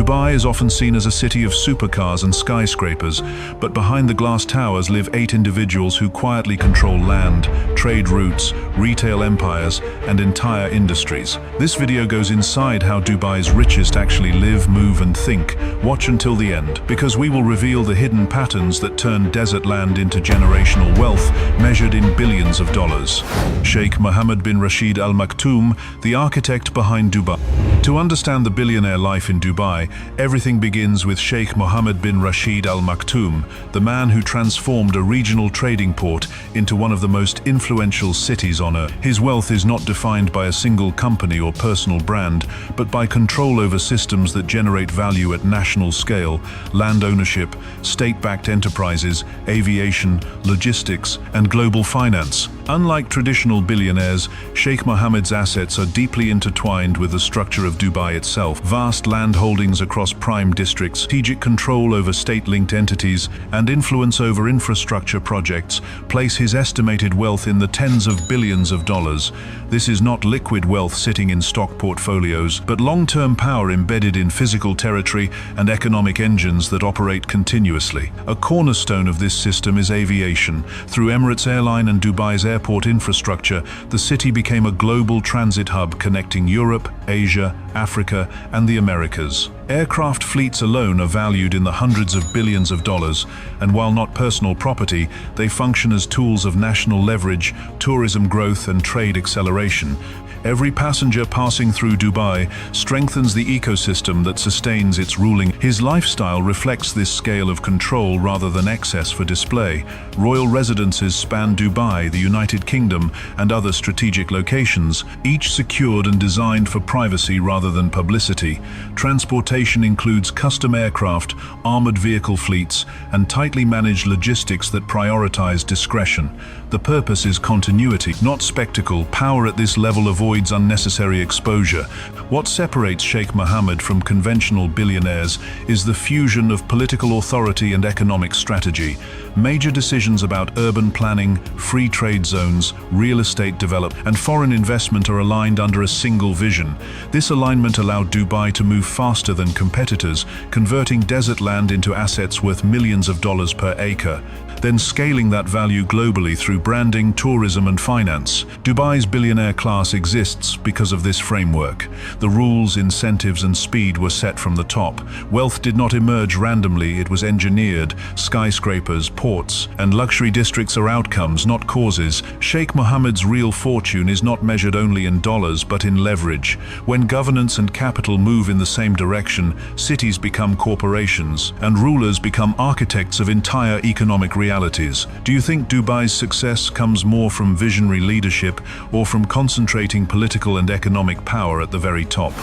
Dubai is often seen as a city of supercars and skyscrapers, but behind the glass towers live 8 individuals who quietly control land, trade routes, retail empires, and entire industries. This video goes inside how Dubai's richest actually live, move, and think. Watch until the end, because we will reveal the hidden patterns that turn desert land into generational wealth measured in billions of dollars. Sheikh Mohammed bin Rashid Al Maktoum, the architect behind Dubai. To understand the billionaire life in Dubai, everything begins with Sheikh Mohammed bin Rashid Al Maktoum, the man who transformed a regional trading port into one of the most influential cities on earth. His wealth is not defined by a single company or personal brand, but by control over systems that generate value at national scale: land ownership, state-backed enterprises, aviation, logistics, and global finance. Unlike traditional billionaires, Sheikh Mohammed's assets are deeply intertwined with the structure of Dubai itself. Vast land holdings across prime districts, strategic control over state-linked entities, and influence over infrastructure projects place his estimated wealth in the tens of billions of dollars. This is not liquid wealth sitting in stock portfolios, but long-term power embedded in physical territory and economic engines that operate continuously. A cornerstone of this system is aviation. Through Emirates Airline and Dubai's airport infrastructure, the city became a global transit hub connecting Europe, Asia, Africa, and the Americas. Aircraft fleets alone are valued in the hundreds of billions of dollars, and while not personal property, they function as tools of national leverage, tourism growth, and trade acceleration. Every passenger passing through Dubai strengthens the ecosystem that sustains its ruling. His lifestyle reflects this scale of control rather than excess for display. Royal residences span Dubai, the United Kingdom, and other strategic locations, each secured and designed for privacy rather than publicity. Transportation includes custom aircraft, armored vehicle fleets, and tightly managed logistics that prioritize discretion. The purpose is continuity, not spectacle. Power at this level avoids unnecessary exposure. What separates Sheikh Mohammed from conventional billionaires is the fusion of political authority and economic strategy. Major decisions about urban planning, free trade zones, real estate development, and foreign investment are aligned under a single vision. This alignment allowed Dubai to move faster than competitors, converting desert land into assets worth millions of dollars per acre, then scaling that value globally through branding, tourism, and finance. Dubai's billionaire class exists because of this framework. The rules, incentives, and speed were set from the top. Wealth did not emerge randomly, it was engineered. Skyscrapers, ports, and luxury districts are outcomes, not causes. Sheikh Mohammed's real fortune is not measured only in dollars, but in leverage. When governance and capital move in the same direction, cities become corporations, and rulers become architects of entire economic realities. Do you think Dubai's success comes more from visionary leadership or from concentrating political and economic power at the very top?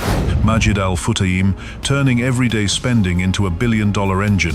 Majid Al Futtaim, turning everyday spending into a billion-dollar engine.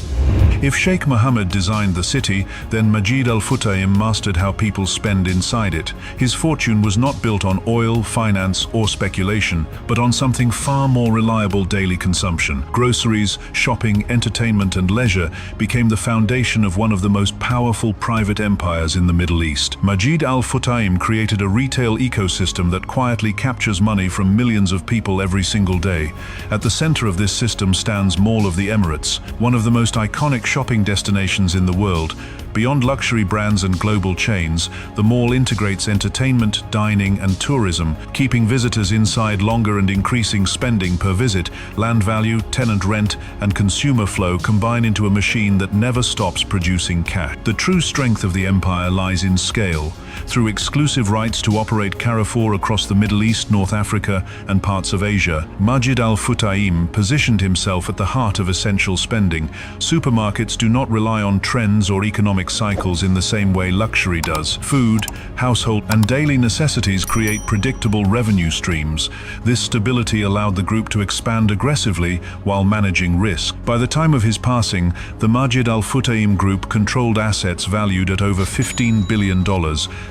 If Sheikh Mohammed designed the city, then Majid Al Futtaim mastered how people spend inside it. His fortune was not built on oil, finance, or speculation, but on something far more reliable: daily consumption. Groceries, shopping, entertainment, and leisure became the foundation of one of the most powerful private empires in the Middle East. Majid Al Futtaim created a retail ecosystem that quietly captures money from millions of people every single day. At the center of this system stands Mall of the Emirates, one of the most iconic shopping destinations in the world. Beyond luxury brands and global chains, the mall integrates entertainment, dining, and tourism, keeping visitors inside longer and increasing spending per visit. Land value, tenant rent, and consumer flow combine into a machine that never stops producing cash. The true strength of the empire lies in scale. Through exclusive rights to operate Carrefour across the Middle East, North Africa, and parts of Asia, Majid Al Futtaim positioned himself at the heart of essential spending. Supermarkets do not rely on trends or economic cycles in the same way luxury does. Food, household, and daily necessities create predictable revenue streams. This stability allowed the group to expand aggressively while managing risk. By the time of his passing, the Majid Al Futtaim Group controlled assets valued at over $15 billion,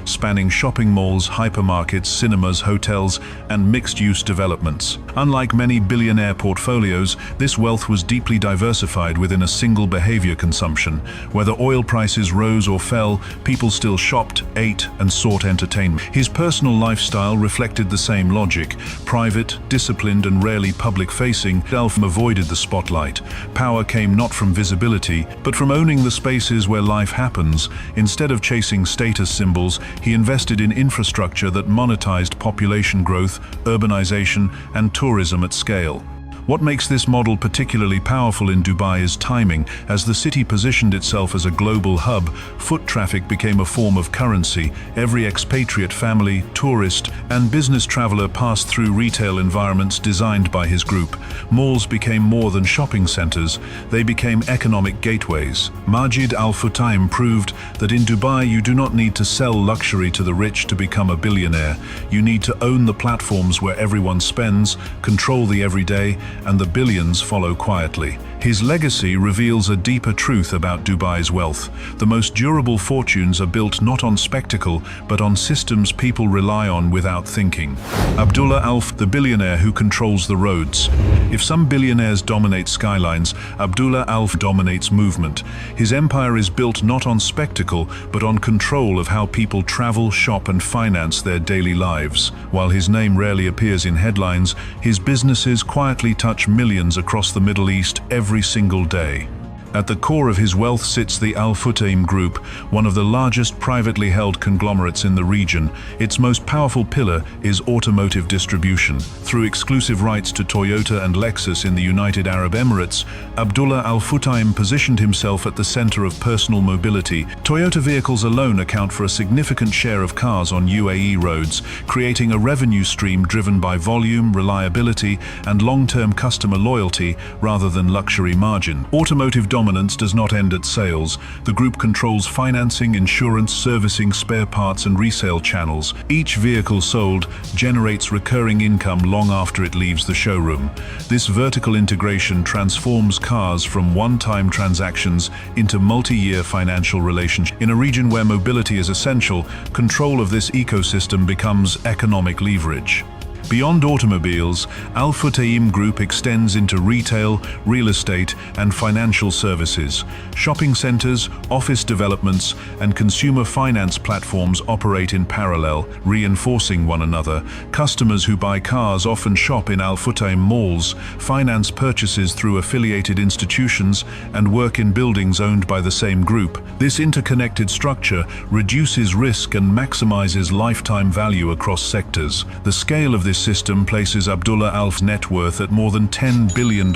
spanning shopping malls, hypermarkets, cinemas, hotels, and mixed-use developments. Unlike many billionaire portfolios, this wealth was deeply diversified within a single behavior: consumption. Whether oil prices prices rose or fell, people still shopped, ate, and sought entertainment. His personal lifestyle reflected the same logic. Private, disciplined, and rarely public-facing, Alf avoided the spotlight. Power came not from visibility, but from owning the spaces where life happens. Instead of chasing status symbols, he invested in infrastructure that monetized population growth, urbanization, and tourism at scale. What makes this model particularly powerful in Dubai is timing. As the city positioned itself as a global hub, foot traffic became a form of currency. Every expatriate family, tourist, and business traveler passed through retail environments designed by his group. Malls became more than shopping centers, they became economic gateways. Majid Al Futtaim proved that in Dubai you do not need to sell luxury to the rich to become a billionaire. You need to own the platforms where everyone spends, control the everyday, and the billions follow quietly. His legacy reveals a deeper truth about Dubai's wealth. The most durable fortunes are built not on spectacle, but on systems people rely on without thinking. Abdullah Alf, the billionaire who controls the roads. If some billionaires dominate skylines, Abdullah Alf dominates movement. His empire is built not on spectacle, but on control of how people travel, shop, and finance their daily lives. While his name rarely appears in headlines, his businesses quietly touch millions across the Middle East every single day. At the core of his wealth sits the Al Futtaim Group, one of the largest privately held conglomerates in the region. Its most powerful pillar is automotive distribution. Through exclusive rights to Toyota and Lexus in the United Arab Emirates, Abdullah Al Futtaim positioned himself at the center of personal mobility. Toyota vehicles alone account for a significant share of cars on UAE roads, creating a revenue stream driven by volume, reliability, and long-term customer loyalty rather than luxury margin. Automotive dominance does not end at sales. The group controls financing, insurance, servicing, spare parts, and resale channels. Each vehicle sold generates recurring income long after it leaves the showroom. This vertical integration transforms cars from one-time transactions into multi-year financial relationships. In a region where mobility is essential, control of this ecosystem becomes economic leverage. Beyond automobiles, Al Futtaim Group extends into retail, real estate, and financial services. Shopping centers, office developments, and consumer finance platforms operate in parallel, reinforcing one another. Customers who buy cars often shop in Al Futtaim malls, finance purchases through affiliated institutions, and work in buildings owned by the same group. This interconnected structure reduces risk and maximizes lifetime value across sectors. The scale of this system places Abdullah Al's net worth at more than $10 billion,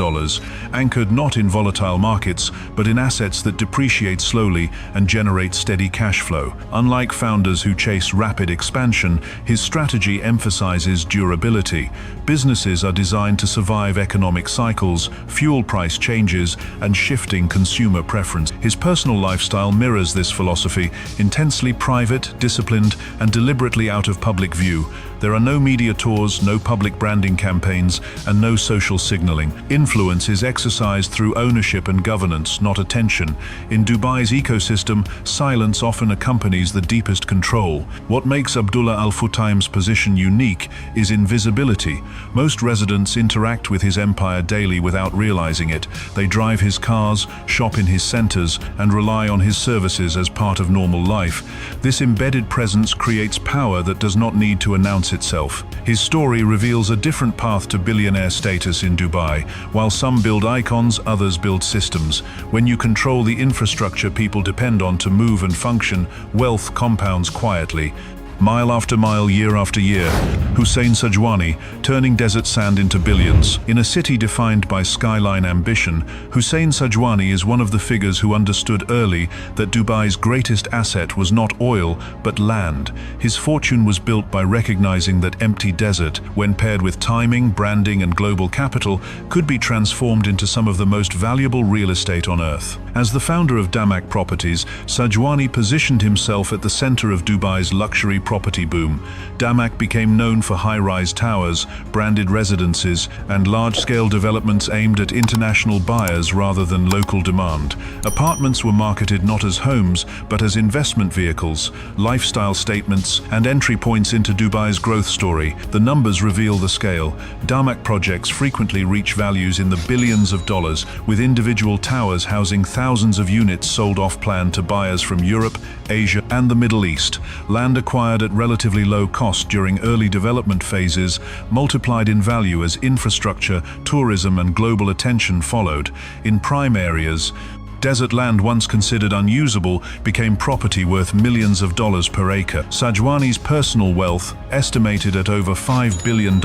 anchored not in volatile markets, but in assets that depreciate slowly and generate steady cash flow. Unlike founders who chase rapid expansion, his strategy emphasizes durability. Businesses are designed to survive economic cycles, fuel price changes, and shifting consumer preference. His personal lifestyle mirrors this philosophy, intensely private, disciplined, and deliberately out of public view. There are no media tours, no public branding campaigns, and no social signaling. Influence is exercised through ownership and governance, not attention. In Dubai's ecosystem, silence often accompanies the deepest control. What makes Abdullah Al Futtaim's position unique is invisibility. Most residents interact with his empire daily without realizing it. They drive his cars, shop in his centers, and rely on his services as part of normal life. This embedded presence creates power that does not need to announce itself. His story reveals a different path to billionaire status in Dubai. While some build icons, others build systems. When you control the infrastructure people depend on to move and function, wealth compounds quietly. Mile after mile, year after year, Hussein Sajwani, turning desert sand into billions. In a city defined by skyline ambition, Hussein Sajwani is one of the figures who understood early that Dubai's greatest asset was not oil, but land. His fortune was built by recognizing that empty desert, when paired with timing, branding, and global capital, could be transformed into some of the most valuable real estate on earth. As the founder of Damac Properties, Sajwani positioned himself at the center of Dubai's luxury property boom. Damac became known for high-rise towers, branded residences, and large-scale developments aimed at international buyers rather than local demand. Apartments were marketed not as homes, but as investment vehicles, lifestyle statements, and entry points into Dubai's growth story. The numbers reveal the scale. Damac projects frequently reach values in the billions of dollars, with individual towers housing thousands thousands of units sold off-plan to buyers from Europe, Asia, and the Middle East. Land acquired at relatively low cost during early development phases multiplied in value as infrastructure, tourism, and global attention followed. In prime areas, desert land once considered unusable became property worth millions of dollars per acre. Sajwani's personal wealth, estimated at over $5 billion,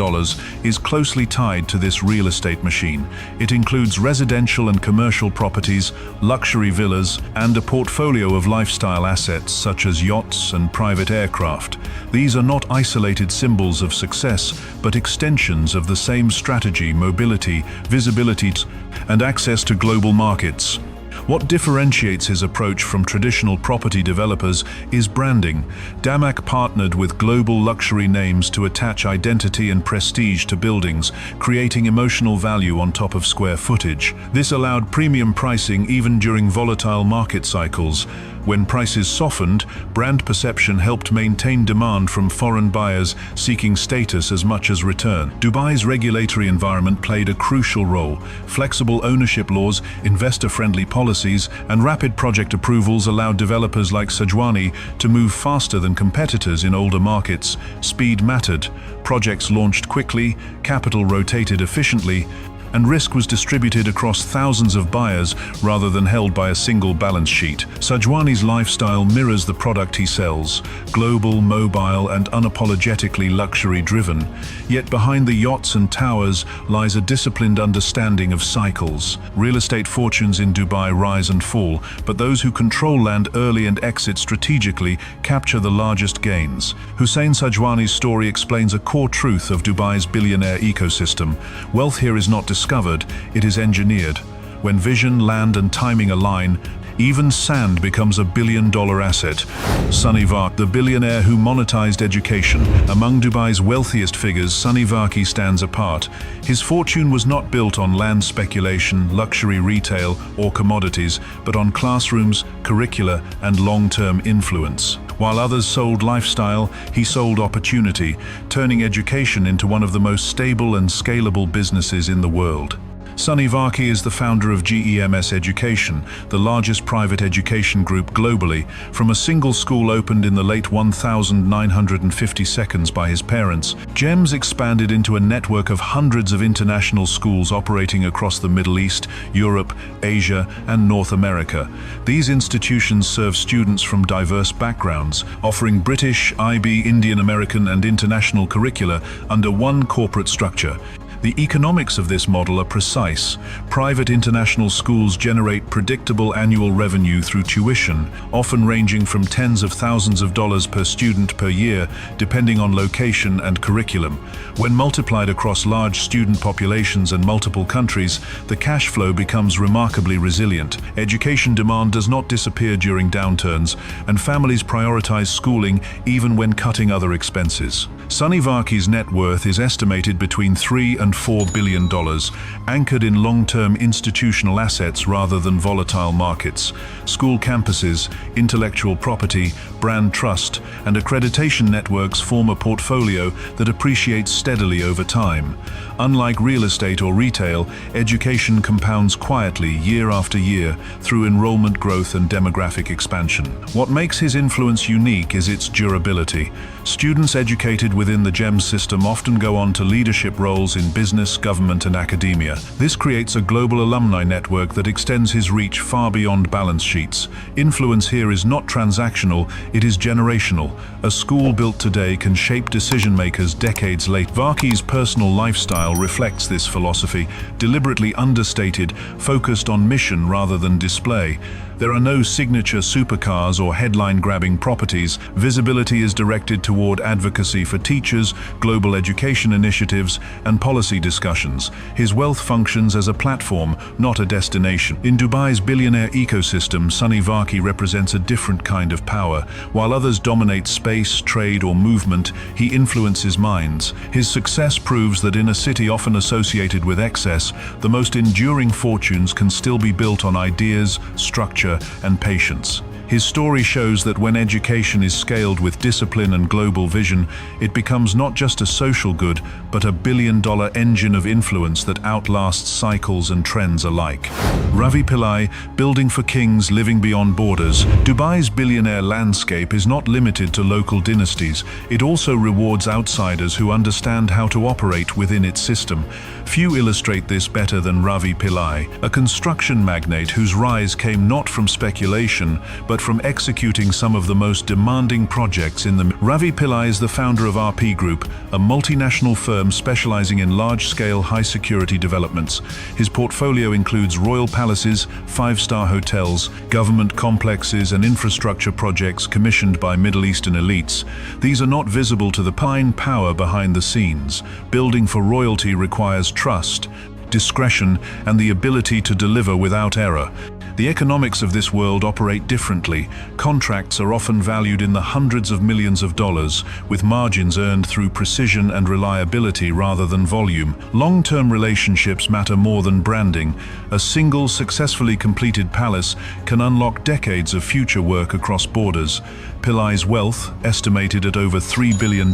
is closely tied to this real estate machine. It includes residential and commercial properties, luxury villas, and a portfolio of lifestyle assets such as yachts and private aircraft. These are not isolated symbols of success, but extensions of the same strategy: mobility, visibility, and access to global markets. What differentiates his approach from traditional property developers is branding. Damak partnered with global luxury names to attach identity and prestige to buildings, creating emotional value on top of square footage. This allowed premium pricing even during volatile market cycles. When prices softened, brand perception helped maintain demand from foreign buyers seeking status as much as return. Dubai's regulatory environment played a crucial role. Flexible ownership laws, investor-friendly policies, and rapid project approvals allowed developers like Sajwani to move faster than competitors in older markets. Speed mattered. Projects launched quickly, capital rotated efficiently, and risk was distributed across thousands of buyers rather than held by a single balance sheet. Sajwani's lifestyle mirrors the product he sells: global, mobile, and unapologetically luxury-driven. Yet behind the yachts and towers lies a disciplined understanding of cycles. Real estate fortunes in Dubai rise and fall, but those who control land early and exit strategically capture the largest gains. Hussein Sajwani's story explains a core truth of Dubai's billionaire ecosystem. Wealth here is not discovered, it is engineered. When vision, land, and timing align, even sand becomes a billion-dollar asset. Sunny Vaki, the billionaire who monetized education. Among Dubai's wealthiest figures, Sunny Vaki stands apart. His fortune was not built on land speculation, luxury retail, or commodities, but on classrooms, curricula, and long-term influence. While others sold lifestyle, he sold opportunity, turning education into one of the most stable and scalable businesses in the world. Sunny Vaki is the founder of GEMS Education, the largest private education group globally. From a single school opened in the late 1952 by his parents, GEMS expanded into a network of hundreds of international schools operating across the Middle East, Europe, Asia, and North America. These institutions serve students from diverse backgrounds, offering British, IB, Indian American, and international curricula under one corporate structure. The economics of this model are precise. Private international schools generate predictable annual revenue through tuition, often ranging from tens of thousands of dollars per student per year, depending on location and curriculum. When multiplied across large student populations and multiple countries, the cash flow becomes remarkably resilient. Education demand does not disappear during downturns, and families prioritize schooling even when cutting other expenses. Sunny Vaki's net worth is estimated between $3 and $4 billion, anchored in long-term institutional assets rather than volatile markets. School campuses, intellectual property, brand trust, and accreditation networks form a portfolio that appreciates steadily over time. Unlike real estate or retail, education compounds quietly year after year through enrollment growth and demographic expansion. What makes his influence unique is its durability. Students educated within the GEMS system often go on to leadership roles in business, government, and academia. This creates a global alumni network that extends his reach far beyond balance sheets. Influence here is not transactional, it is generational. A school built today can shape decision-makers decades later. Vaki's personal lifestyle reflects this philosophy, deliberately understated, focused on mission rather than display. There are no signature supercars or headline-grabbing properties. Visibility is directed toward advocacy for teachers, global education initiatives, and policy discussions. His wealth functions as a platform, not a destination. In Dubai's billionaire ecosystem, Sunny Vaki represents a different kind of power. While others dominate space, trade, or movement, he influences minds. His success proves that in a city often associated with excess, the most enduring fortunes can still be built on ideas, structure, and patience. His story shows that when education is scaled with discipline and global vision, it becomes not just a social good, but a billion-dollar engine of influence that outlasts cycles and trends alike. Ravi Pillai, building for kings living beyond borders. Dubai's billionaire landscape is not limited to local dynasties. It also rewards outsiders who understand how to operate within its system. Few illustrate this better than Ravi Pillai, a construction magnate whose rise came not from speculation, but from executing some of the most demanding projects in the... Ravi Pillai is the founder of RP Group, a multinational firm specializing in large-scale, high-security developments. His portfolio includes royal palaces, five-star hotels, government complexes, and infrastructure projects commissioned by Middle Eastern elites. These are not visible to the power behind the scenes. Building for royalty requires trust, discretion, and the ability to deliver without error. The economics of this world operate differently. Contracts are often valued in the hundreds of millions of dollars, with margins earned through precision and reliability rather than volume. Long-term relationships matter more than branding. A single, successfully completed palace can unlock decades of future work across borders. Pillai's wealth, estimated at over $3 billion,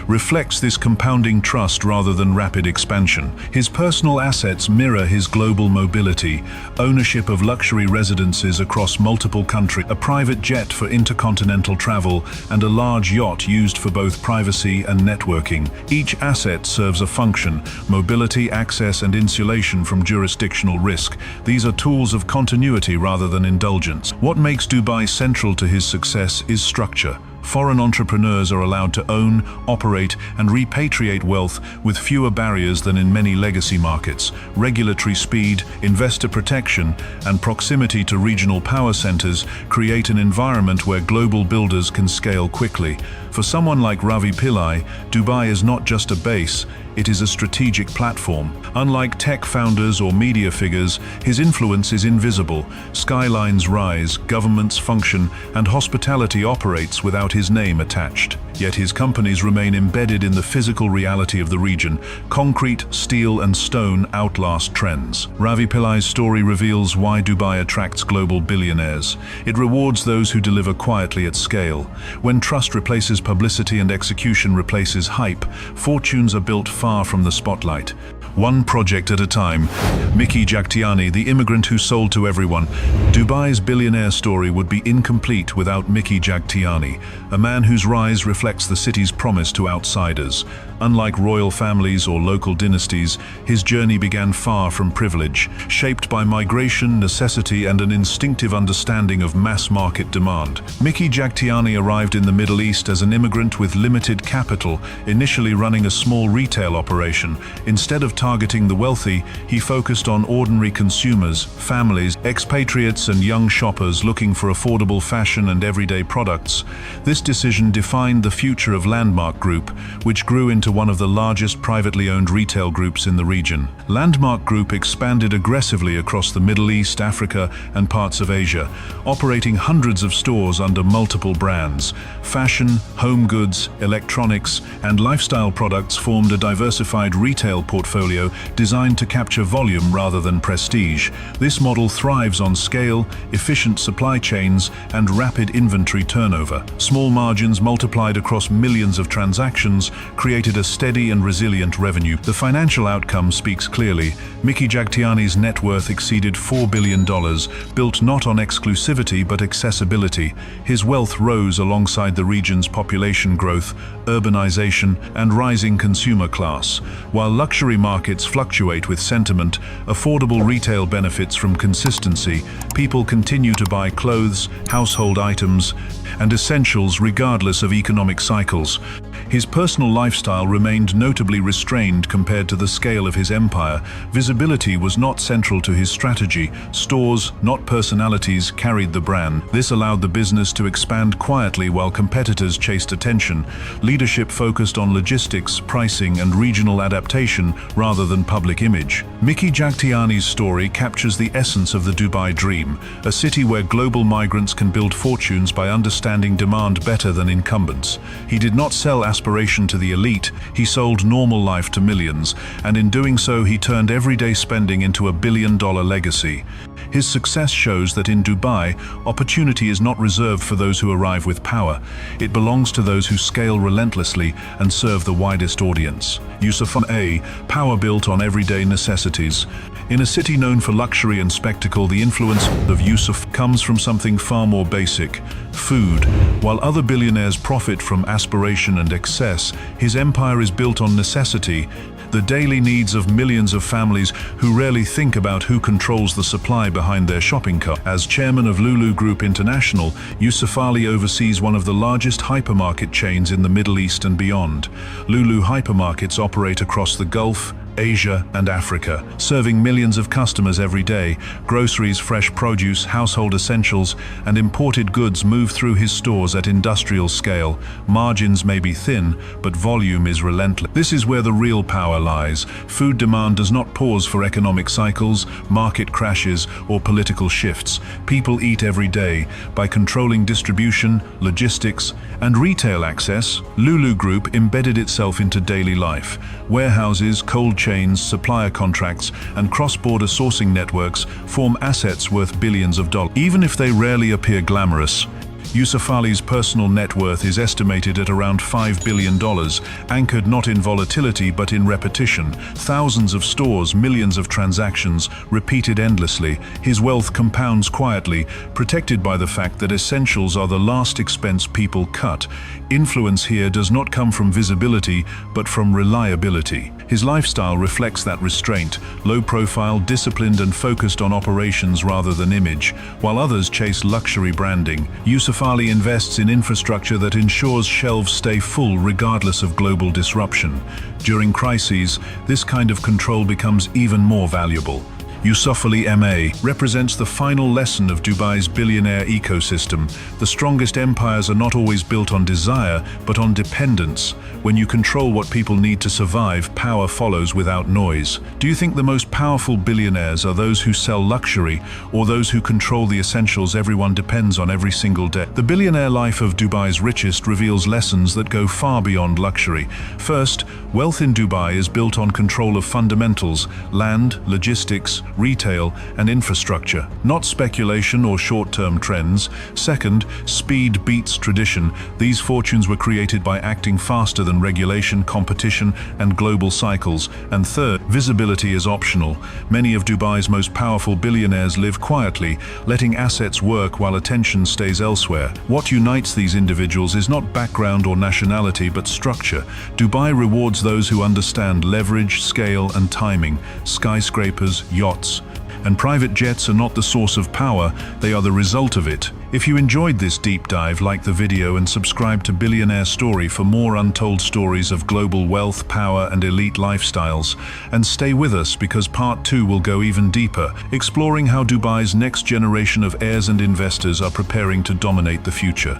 reflects this compounding trust rather than rapid expansion. His personal assets mirror his global mobility: ownership of luxury residences across multiple countries, a private jet for intercontinental travel, and a large yacht used for both privacy and networking. Each asset serves a function: mobility, access, and insulation from jurisdictional risk. These are tools of continuity rather than indulgence. What makes Dubai central to his success is structure. Foreign entrepreneurs are allowed to own, operate, and repatriate wealth with fewer barriers than in many legacy markets. Regulatory speed, investor protection, and proximity to regional power centers create an environment where global builders can scale quickly. For someone like Ravi Pillai, Dubai is not just a base, it is a strategic platform. Unlike tech founders or media figures, his influence is invisible. Skylines rise, governments function, and hospitality operates without his name attached. Yet his companies remain embedded in the physical reality of the region. Concrete, steel, and stone outlast trends. Ravi Pillai's story reveals why Dubai attracts global billionaires. It rewards those who deliver quietly at scale. When trust replaces publicity and execution replaces hype, fortunes are built far from the spotlight. One project at a time. Miki Jagtiani, the immigrant who sold to everyone. Dubai's billionaire story would be incomplete without Miki Jagtiani, a man whose rise reflects the city's promise to outsiders. Unlike royal families or local dynasties, his journey began far from privilege, shaped by migration, necessity, and an instinctive understanding of mass-market demand. Miki Jagtiani arrived in the Middle East as an immigrant with limited capital, initially running a small retail operation. Instead of targeting the wealthy, he focused on ordinary consumers, families, expatriates, and young shoppers looking for affordable fashion and everyday products. This decision defined the future of Landmark Group, which grew into one of the largest privately owned retail groups in the region. Landmark Group expanded aggressively across the Middle East, Africa, and parts of Asia, operating hundreds of stores under multiple brands. Fashion, home goods, electronics, and lifestyle products formed a diversified retail portfolio designed to capture volume rather than prestige. This model thrives on scale, efficient supply chains, and rapid inventory turnover. Small margins multiplied across millions of transactions created a steady and resilient revenue. The financial outcome speaks clearly. Miki Jagtiani's net worth exceeded $4 billion, built not on exclusivity but accessibility. His wealth rose alongside the region's population growth, urbanization, and rising consumer class. While luxury markets fluctuate with sentiment, affordable retail benefits from consistency. People continue to buy clothes, household items, and essentials regardless of economic cycles. His personal lifestyle remained notably restrained compared to the scale of his empire. Visibility was not central to his strategy. Stores, not personalities, carried the brand. This allowed the business to expand quietly while competitors chased attention. Leadership focused on logistics, pricing, and regional adaptation rather than public image. Miki Jagtiani's story captures the essence of the Dubai dream, a city where global migrants can build fortunes by understanding demand better than incumbents. He did not sell aspiration to the elite, he sold normal life to millions, and in doing so he turned everyday spending into a billion-dollar legacy. His success shows that in Dubai, opportunity is not reserved for those who arrive with power. It belongs to those who scale relentlessly and serve the widest audience. Yusuf A. Power built on everyday necessities. In a city known for luxury and spectacle, the influence of Yusuf comes from something far more basic: food. While other billionaires profit from aspiration and excess, his empire is built on necessity, the daily needs of millions of families who rarely think about who controls the supply behind their shopping cart. As chairman of Lulu Group International, Yusuf Ali oversees one of the largest hypermarket chains in the Middle East and beyond. Lulu hypermarkets operate across the Gulf, Asia, and Africa, serving millions of customers every day. Groceries, fresh produce, household essentials, and imported goods move through his stores at industrial scale. Margins may be thin, but volume is relentless. This is where the real power lies. Food demand does not pause for economic cycles, market crashes, or political shifts. People eat every day. By controlling distribution, logistics, and retail access, Lulu Group embedded itself into daily life. Warehouses, cold chains, supplier contracts, and cross-border sourcing networks form assets worth billions of dollars. Even if they rarely appear glamorous, Yusuf Ali's personal net worth is estimated at around $5 billion, anchored not in volatility but in repetition. Thousands of stores, millions of transactions, repeated endlessly. His wealth compounds quietly, protected by the fact that essentials are the last expense people cut. Influence here does not come from visibility, but from reliability. His lifestyle reflects that restraint: low profile, disciplined, and focused on operations rather than image. While others chase luxury branding, Yusuf Ali invests in infrastructure that ensures shelves stay full regardless of global disruption. During crises, this kind of control becomes even more valuable. Yusuf Ali MA represents the final lesson of Dubai's billionaire ecosystem. The strongest empires are not always built on desire, but on dependence. When you control what people need to survive, power follows without noise. Do you think the most powerful billionaires are those who sell luxury, or those who control the essentials everyone depends on every single day? The billionaire life of Dubai's richest reveals lessons that go far beyond luxury. First, wealth in Dubai is built on control of fundamentals: land, logistics, retail, and infrastructure, not speculation or short-term trends. Second, speed beats tradition. These fortunes were created by acting faster than regulation, competition, and global cycles. And third, visibility is optional. Many of Dubai's most powerful billionaires live quietly, letting assets work while attention stays elsewhere. What unites these individuals is not background or nationality, but structure. Dubai rewards those who understand leverage, scale, and timing. Skyscrapers, yachts, and private jets are not the source of power, they are the result of it. If you enjoyed this deep dive, like the video and subscribe to Billionaire Story for more untold stories of global wealth, power, and elite lifestyles. And stay with us because part 2 will go even deeper, exploring how Dubai's next generation of heirs and investors are preparing to dominate the future.